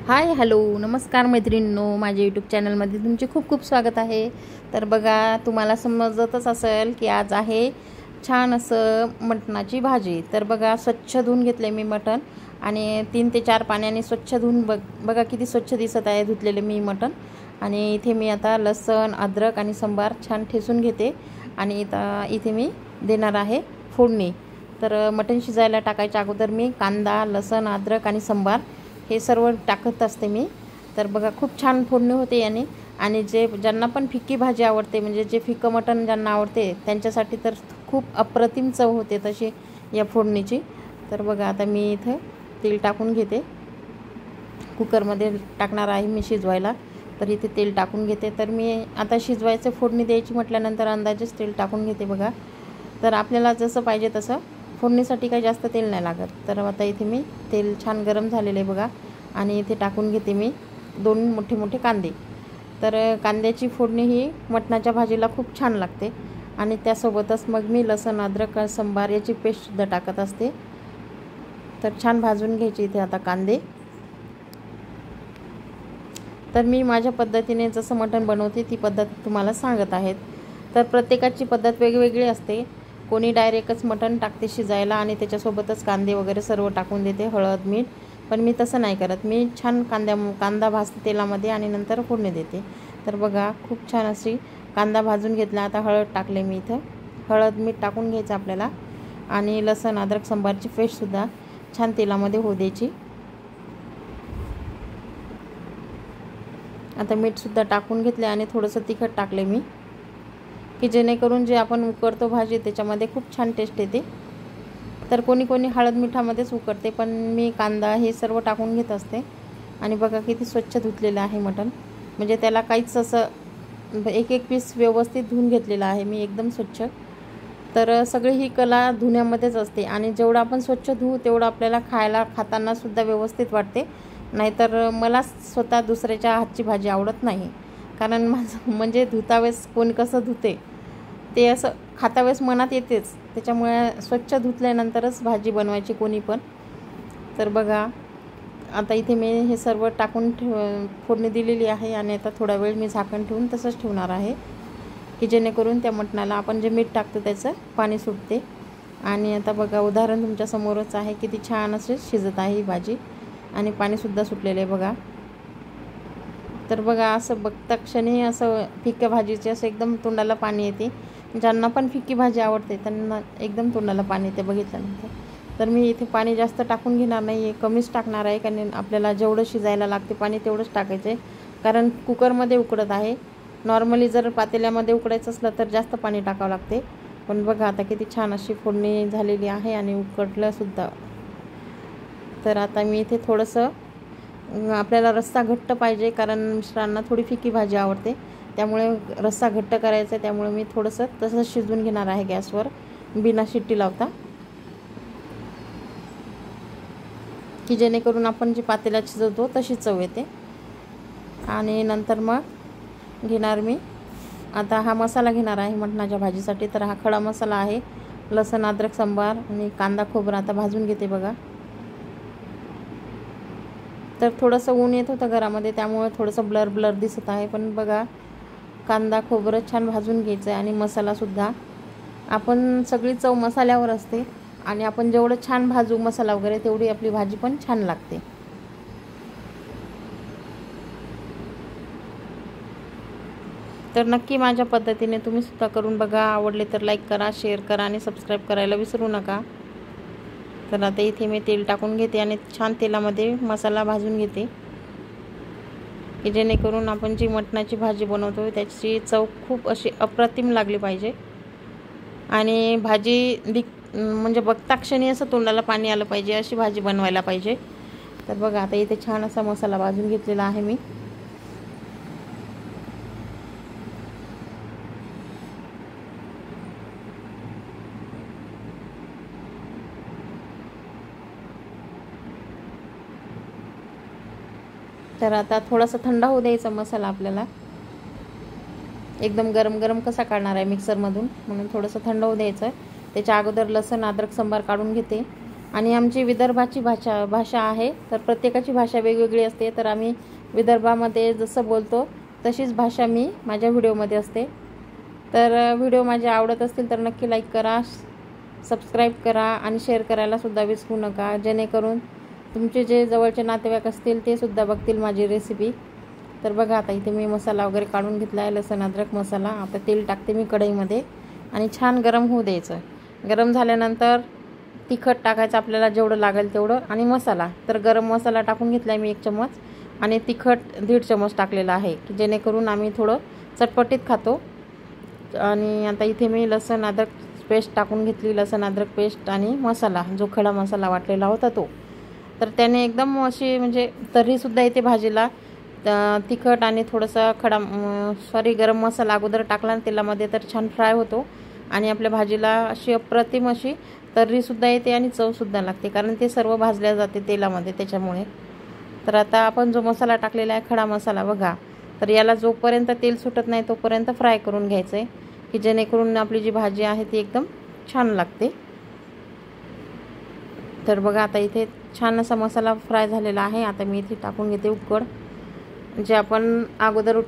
Hi hello नमस्कार मैत्रिणींनो, माझ्या यूट्यूब चॅनलमध्ये तुमचे खूप खूप स्वागत आहे। तर बघा, तुम्हाला समजतच असेल की आज आहे छान असं मटणाची भाजी। तर बघा, स्वच्छ धुवून घेतले मी मटण आणि 3 ते 4 पाण्याने स्वच्छ धुवून बघा किती स्वच्छ दिसत आहे धुतलेले मी मटण। आणि इथे मी आता लसण अद्रक आणि संबार छान ठेचून घेते आणि इथे मी देणार आहे फोडणी। तर मटण शिजायला टाकायच्या अगोदर मी कांदा लसण अद्रक आणि संबार हे सर्व टाकत असते मी। तर बघा, खूप छान फोडणी होते याने। आणि ज्यांना पण फिक्की भाजी आवडते, म्हणजे जे फिक्कं मटण ज्यांना आवडते त्यांच्यासाठी तर खूप अप्रतिम चव होते तशी या फोडणीची। तर बघा, आता मी इथे तेल टाकून घेते, कुकरमध्ये टाकणार आहे मी शिजवायला। तर इथे तेल टाकून घेते। तर मी आता शिजवायचं फोडणी द्यायची म्हटल्यानंतर अंदाजेच तेल टाकून घेते बघा। तर आपल्याला जसं पाहिजे तसं फोडणीसाठी काही जास्त तेल नाही लागत। तर आता इथे मी तेल छान गरम झालेले बघा आणि इथे टाकून घेते मी 2 मोठे मोठे कांदे। तर कांद्याची फोडणी ही मटणाच्या भाजीला खूप छान लागते आणि त्यासोबतच मग मी लसण अद्रक संबार याची पेस्टसुद्धा टाकत असते। तर छान भाजून घ्यायची इथे आता कांदे। तर मी माझ्या पद्धतीने जसं मटण बनवते ती पद्धत तुम्हाला सांगत आहेत। तर प्रत्येकाची पद्धत वेगवेगळी असते। कोणी डायरेक्टच मटण टाकते शिजायला आणि त्याच्यासोबतच कांदे वगैरे सर्व टाकून देते, हळद मीठ। पण मी तसं नाही करत, मी छान कांदा भाजते तेलामध्ये आणि नंतर फोडणी देते। तर बघा, खूप छान अशी कांदा भाजून घेतला। आता हळद टाकले मी इथं, हळद मीठ टाकून घ्यायचं आपल्याला आणि लसण अद्रक संबारची पेस्टसुद्धा छान तेलामध्ये होऊ द्यायची। आता मीठसुद्धा टाकून घेतले आणि थोडंसं तिखट टाकले मी, की जेणेकरून जे आपण उकडतो भाजी त्याच्यामध्ये खूप छान टेस्ट येते। तर कोणी कोणी हळद मिठामध्येच उकडते, पण मी कांदा हे सर्व टाकून घेत असते। आणि बघा किती स्वच्छ धुतलेलं आहे मटण, म्हणजे त्याला काहीच असं एक एक पीस व्यवस्थित धुवून घेतलेला आहे मी एकदम स्वच्छ। तर सगळी ही कला धुण्यामध्येच असते आणि जेवढं आपण स्वच्छ धुवू तेवढं आपल्याला खाताना सुद्धा व्यवस्थित वाटते। नाहीतर मला स्वतः दुसऱ्याच्या हातची भाजी आवडत नाही, कारण माझं म्हणजे धुतावेळेस कोणी कसं धुते ते असं खातावेळेस मनात येतेच। त्याच्यामुळे स्वच्छ धुतल्यानंतरच भाजी बनवायची कोणी पण। तर बघा, आता इथे मी हे सर्व टाकून फोडणी दिलेली आहे आणि आता थोडा वेळ मी झाकण ठेवून तसंच ठेवणार आहे, की जेणेकरून त्या मटणाला आपण जे मीठ टाकतो त्याचं पाणी सुटते। आणि आता बघा, उदाहरण तुमच्यासमोरच आहे, किती छान असे शिजत आहे ही भाजी आणि पाणीसुद्धा सुटलेलं आहे बघा। तर बघा, असं बघता क्षणी असं फिक्क्या भाजीचे असं एकदम तोंडाला पाणी येते। ज्यांना पण फिक्की भाजी आवडते त्यांना एकदम तोंडाला पाणी येते बघितल्यानंतर। तर मी इथे पाणी जास्त टाकून घेणार नाही आहे, कमीच टाकणार आहे, कारण आपल्याला जेवढं शिजायला लागते पाणी तेवढंच टाकायचं आहे, कारण कुकरमध्ये उकडत आहे। नॉर्मली जर पातेल्यामध्ये उकडायचं असलं तर जास्त पाणी टाकावं लागते। पण बघा, आता किती छान अशी फोडणी झालेली आहे आणि उकडलंसुद्धा। तर आता मी इथे थोडंसं, आपल्याला रस्सा घट्ट पाहिजे, कारण मिस्टरांना थोडी फिक्की भाजी आवडते, त्यामुळे रस्सा घट्ट करायचा आहे। त्यामुळे मी थोडंसं तसंच शिजवून घेणार आहे गॅसवर बिना शिट्टी लावता, की जेणेकरून आपण जी पातेल्यात शिजवतो तशी चव येते। आणि नंतर मग घेणार मी आता हा मसाला घेणार आहे मटणाच्या भाजीसाठी। तर हा खडा मसाला आहे, लसण अद्रक संबार आणि कांदा खोबरं आता भाजून घेते बघा। तर थोडंसं ऊन येत होतं घरामध्ये, त्यामुळे थोडंसं ब्लर ब्लर दिसत आहे, पण बघा कांदा खोबरं छान भाजून घ्यायचं आहे आणि मसालासुद्धा। आपण सगळी चव मसाल्यावर असते आणि आपण जेवढं छान भाजू मसाला वगैरे तेवढी आपली भाजी पण छान लागते। तर नक्की माझ्या पद्धतीने तुम्ही सुद्धा करून बघा। आवडले तर लाईक करा, शेअर करा आणि सबस्क्राईब करायला विसरू नका। तर आता इथे मी तेल टाकून घेते आणि छान तेलामध्ये मसाला भाजून घेते, की जेणेकरून आपण जी मटणाची भाजी बनवतो त्याची चव खूप अशी अप्रतिम लागली पाहिजे आणि भाजी म्हणजे बघता क्षणी असं तोंडाला पाणी आलं पाहिजे अशी भाजी बनवायला पाहिजे। तर बघा, आता इथे छान असा मसाला भाजून घेतलेला आहे मी। तर आता थोडासा थंड होऊ द्यायचा मसाला आपल्याला, एकदम गरम गरम कसा काढणार आहे मिक्सरमधून, म्हणून थोडंसं थंड होऊ द्यायचं। त्याच्या अगोदर लसण अद्रक संबार काढून घेते आणि आमची विदर्भाची भाषा आहे, तर प्रत्येकाची भाषा वेगवेगळी असते. तर आम्ही विदर्भामध्ये जसं बोलतो तशीच भाषा मी माझ्या व्हिडिओमध्ये असते. तर व्हिडिओ माझे आवडत असतील तर नक्की लाईक करा, सबस्क्राईब करा आणि शेअर करायलासुद्धा विसरू नका, जेणेकरून तुमचे जे जवळचे नातेवाईक असतील ते सुद्धा बघतील माझी रेसिपी. तर बघा आता इथे मी मसाला वगैरे काढून घेतला आहे, लसूण अद्रक मसाला. आता तेल टाकते मी कढईमध्ये आणि छान गरम होऊ द्यायचं. गरम झाल्यानंतर तिखट टाकायचं आपल्याला जेवढं लागेल तेवढं, आणि मसाला तर गरम मसाला टाकून घेतला आहे मी 1 चम्मच, आणि तिखट 1.5 चम्मच टाकलेला आहे, की जेणेकरून आम्ही थोडं चटपटीत खातो. आणि आता इथे मी लसूण अद्रक पेस्ट टाकून घेतली, लसूण अद्रक पेस्ट आणि मसाला, जो खडा मसाला वाटलेला होता तो. तर त्याने एकदम अशी म्हणजे तर्रीसुद्धा येते भाजीला. तिखट आणि थोडंसं गरम मसाला अगोदर टाकला तेलामध्ये तर छान फ्राय होतो, आणि आपल्या भाजीला अशी अप्रतिम अशी तर्रीसुद्धा येते आणि चवसुद्धा लागते, कारण ते सर्व भाजल्या जाते तेलामध्ये त्याच्यामुळे. तर आता आपण जो मसाला टाकलेला आहे खडा मसाला बघा, तर याला जोपर्यंत तेल सुटत नाही तोपर्यंत फ्राय करून घ्यायचं आहे, की जेणेकरून आपली जी भाजी आहे ती एकदम छान लागते. तर बघा आता इथे छान असा मसाला फ्राय झालेला आहे. आता मी इथे टाकून घेते उकड, जे आपण अगोदर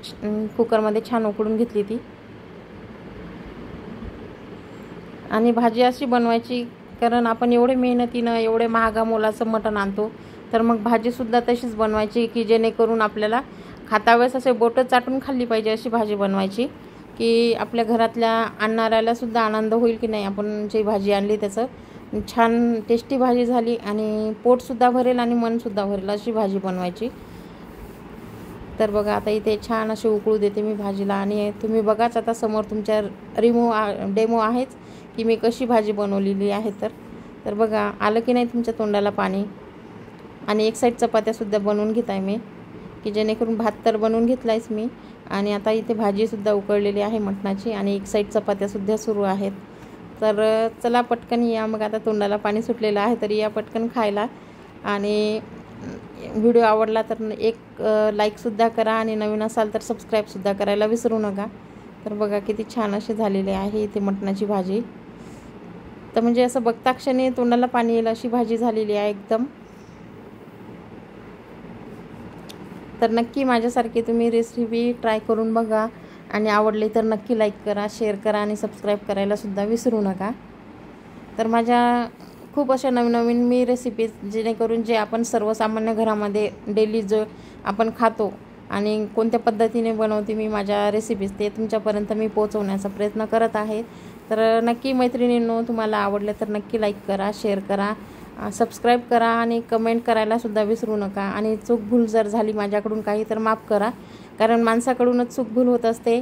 कुकरमध्ये छान उकडून घेतली ती. आणि भाजी अशी बनवायची, कारण आपण एवढे मेहनतीनं एवढे महागा मोलाचं मटण आणतो, तर मग भाजीसुद्धा तशीच बनवायची, की जेणेकरून आपल्याला खाता वेळेस असे बोटं चाटून खाल्ली पाहिजे अशी भाजी बनवायची, की आपल्या घरातल्या आणणाऱ्यालासुद्धा आनंद होईल, की नाही आपण जी भाजी आणली त्याचं छान टेस्टी भाजी झाली, आणि पोटसुद्धा भरेल आणि मनसुद्धा भरेल अशी भाजी बनवायची. तर बघा आता इथे छान अशी उकळू देते मी भाजीला, आणि तुम्ही बघाच आता समोर तुमच्या डेमो आहेच की मी कशी भाजी बनवलेली आहे. तर बघा आलं की नाही तुमच्या तोंडाला पाणी. आणि एक साईड चपात्यासुद्धा बनवून घेत आहे मी, की जेणेकरून भात तर बनवून घेतला आहेच मी, आणि आता इथे भाजीसुद्धा उकळलेली आहे मटणाची, आणि एक साईड चपात्यासुद्धा सुरू आहेत. तर चला पटकन या, मग आता तोंडाला पाणी सुटलेलं आहे तरी या पटकन खायला. आणि व्हिडिओ आवडला तर एक लाईकसुद्धा करा, आणि नवीन असाल तर सबस्क्राईबसुद्धा करायला विसरू नका. तर बघा किती छान अशी झालेली आहे इथे मटणाची भाजी. तर म्हणजे असं बघता क्षणी तोंडाला पाणी येईल अशी भाजी झालेली आहे एकदम. तर नक्की माझ्यासारखी तुम्ही रेसिपी ट्राय करून बघा, आणि आवडली तर नक्की लाईक करा, शेअर करा आणि सबस्क्राईब करायलासुद्धा विसरू नका. तर माझ्या खूप अशा नवीन मी रेसिपीज, जेणेकरून जे आपण सर्वसामान्य घरामध्ये डेली जो आपण खातो आणि कोणत्या पद्धतीने बनवते मी माझ्या रेसिपीज, ते तुमच्यापर्यंत मी पोहोचवण्याचा प्रयत्न करत आहे. तर नक्की मैत्रिणींनो, तुम्हाला आवडलं तर नक्की लाईक करा, शेअर करा, सबस्क्राईब करा आणि कमेंट करायलासुद्धा विसरू नका. आणि चूकभूल जर झाली माझ्याकडून काही तर माफ करा, कारण माणसाकडूनच चूकभूल होत असते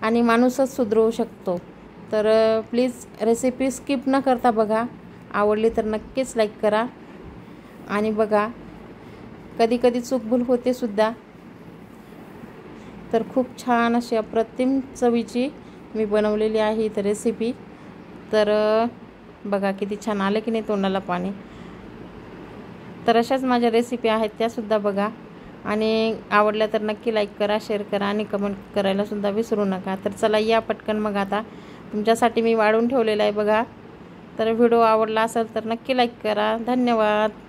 आणि माणूसच सुधरवू शकतो. तर प्लीज रेसिपी स्किप न करता बघा, आवडली तर नक्कीच लाईक करा. आणि बघा कधी कधी चूकभूल होते सुद्धा. तर खूप छान अशी अप्रतिम चवीची मी बनवलेली आहे इथं रेसिपी. तर बघा किती छान आलं की नाही तोंडाला पाणी. तर अशाच माझ्या रेसिपी आहेत त्यासुद्धा बघा, आणि आवडल्या तर नक्की लाईक करा, शेअर करा आणि कमेंट करायलासुद्धा विसरू नका. तर चला या पटकन, मग आता तुमच्यासाठी मी वाढून ठेवलेलं आहे बघा. तर व्हिडिओ आवडला असेल तर नक्की लाईक करा. धन्यवाद.